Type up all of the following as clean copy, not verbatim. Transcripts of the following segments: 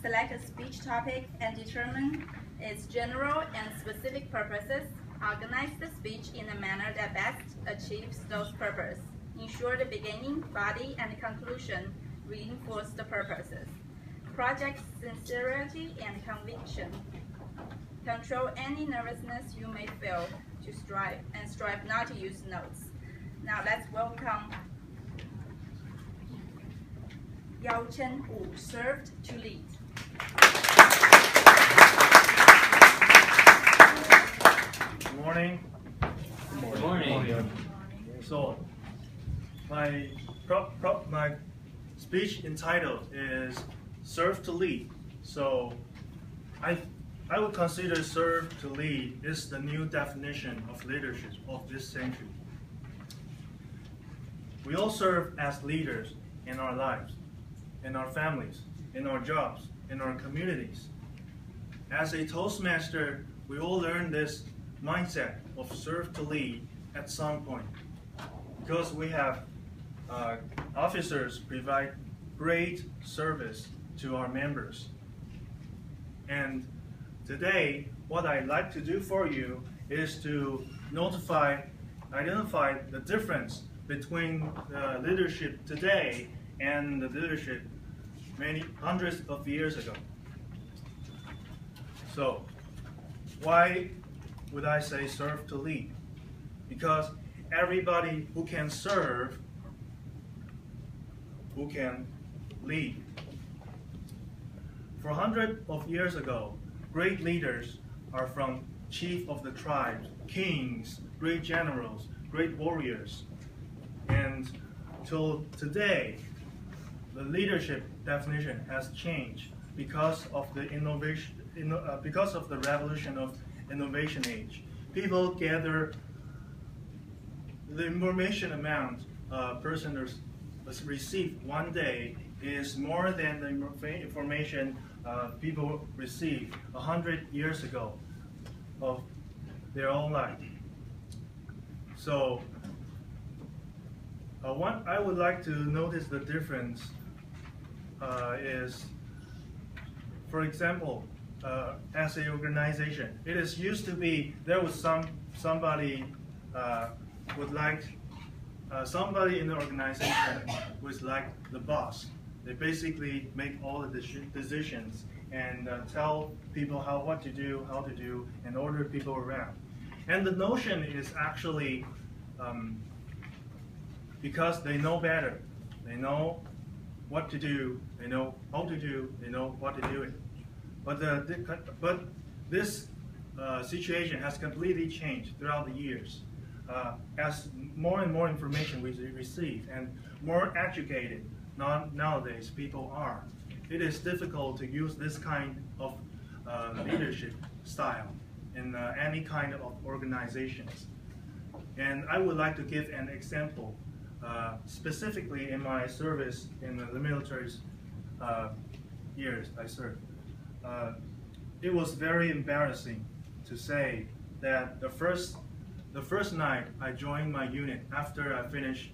select a speech topic and determine its general and specific purposes. Organize the speech in a manner that best achieves those purposes. Ensure the beginning, body, and conclusion reinforce the purposes. Project sincerity and conviction. Control any nervousness you may feel to strive not to use notes. Now let's welcome Yao Chen, who served to lead. Good morning. Good morning. So, my speech entitled is "Serve to Lead." So, I would consider "serve to lead" is the new definition of leadership of this century. We all serve as leaders in our lives, in our families, in our jobs, in our communities. As a Toastmaster, we all learn this mindset of serve to lead at some point, because we have officers provide great service to our members. And today, what I'd like to do for you is to identify the difference between the leadership today and the leadership many hundreds of years ago. So, why would I say serve to lead? Because everybody who can serve, who can lead. For hundreds of years ago, great leaders are from chief of the tribes, kings, great generals, great warriors. And till today, the leadership definition has changed because of the because of the revolution of innovation age. People gather the information amount a person receive one day is more than the information people received 100 years ago of their own life. So what I would like to notice the difference is, for example, as an organization, it is used to be there was somebody would like somebody in the organization was like the boss. They basically make all the decisions and tell people what to do, and order people around. And the notion is actually because they know better. They know what to do, they know how to do, they know what to do it. But this situation has completely changed throughout the years. As more and more information we receive and more educated nowadays people are, it is difficult to use this kind of leadership style in any kind of organizations. And I would like to give an example, specifically in my service in the military years I served. It was very embarrassing to say that the first night I joined my unit after I finished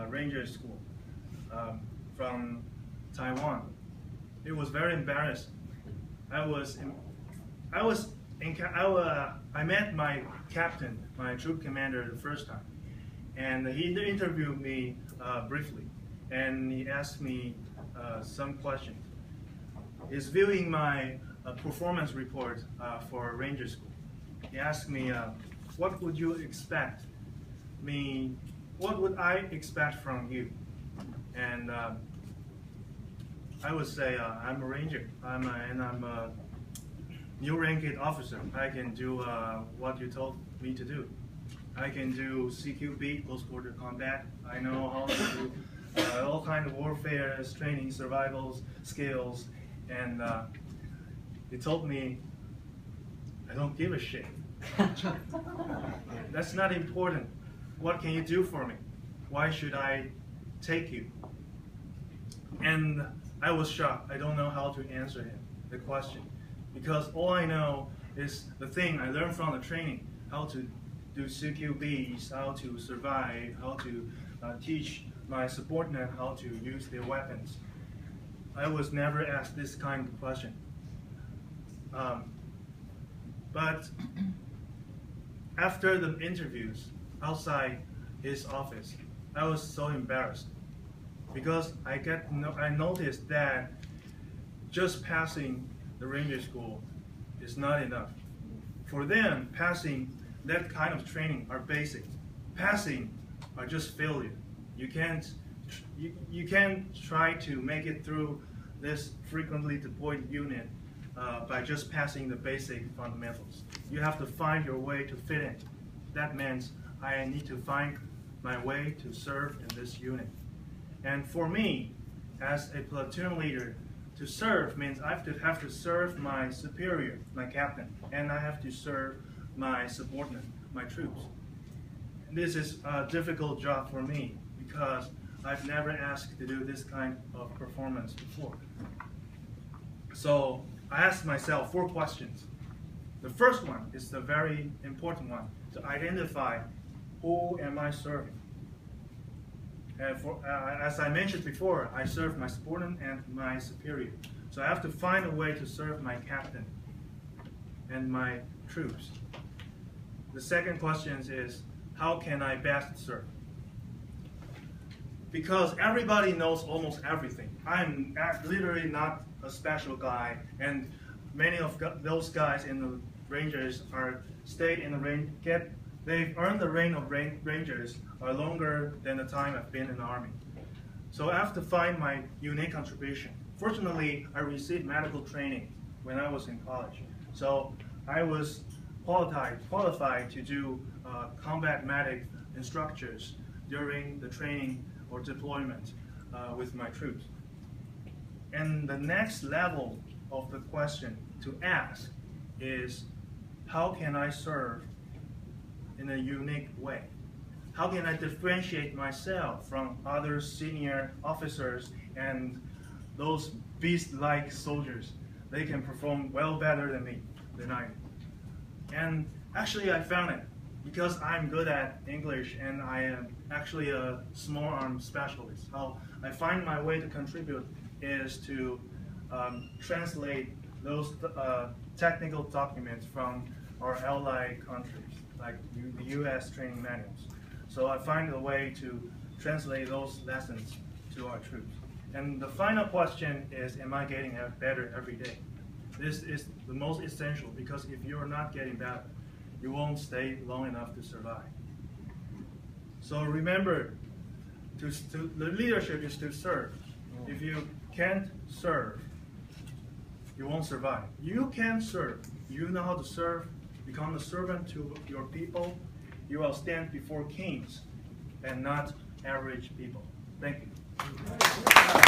Ranger School from Taiwan. It was very embarrassing. I met my captain, my troop commander, the first time, and he interviewed me briefly, and he asked me some questions. He's viewing my performance report for Ranger School. He asked me, what would you expect me, what would I expect from you? And I would say, I'm a Ranger, and I'm a new ranked officer. I can do what you told me to do. I can do CQB, close quarter combat. I know how to do all kinds of warfare, training, survival skills, and he told me, I don't give a shit. That's not important. What can you do for me? Why should I take you? And I was shocked. I don't know how to answer him, the question. Because all I know is the thing I learned from the training, how to do CQBs, how to survive, how to teach my subordinate how to use their weapons. I was never asked this kind of question. But after the interviews outside his office, I was so embarrassed because I noticed that just passing the ranger school is not enough. For them, passing that kind of training are basic. Passing are just failure. You can't try to make it through this frequently deployed unit by just passing the basic fundamentals. You have to find your way to fit in. That means I need to find my way to serve in this unit. And for me, as a platoon leader, to serve means I have to serve my superior, my captain, and I have to serve my subordinate, my troops. This is a difficult job for me because I've never asked to do this kind of performance before. So I asked myself 4 questions. The first one is the very important one, to identify who am I serving. And as I mentioned before, I serve my subordinate and my superior. So I have to find a way to serve my captain and my troops. The second question is, how can I best serve? Because everybody knows almost everything. I'm literally not a special guy, and many of those guys in the Rangers stayed in the range. They've earned the rank of Rangers longer than the time I've been in the Army. So I have to find my unique contribution. Fortunately, I received medical training when I was in college. So I was qualified to do combat medic instructors during the training or deployment with my troops. And the next level of the question to ask is, how can I serve in a unique way? How can I differentiate myself from other senior officers and those beast-like soldiers? They can perform well better than I do. And actually I found it because I'm good at English and I am actually a small arms specialist. How I find my way to contribute is to translate those technical documents from our allied countries, like the US training manuals. So I find a way to translate those lessons to our troops. And the final question is, am I getting better every day? This is the most essential, because if you're not getting better, you won't stay long enough to survive. So remember, the leadership is to serve. If you can't serve, you won't survive. You can serve. You know how to serve. Become a servant to your people. You will stand before kings and not average people. Thank you.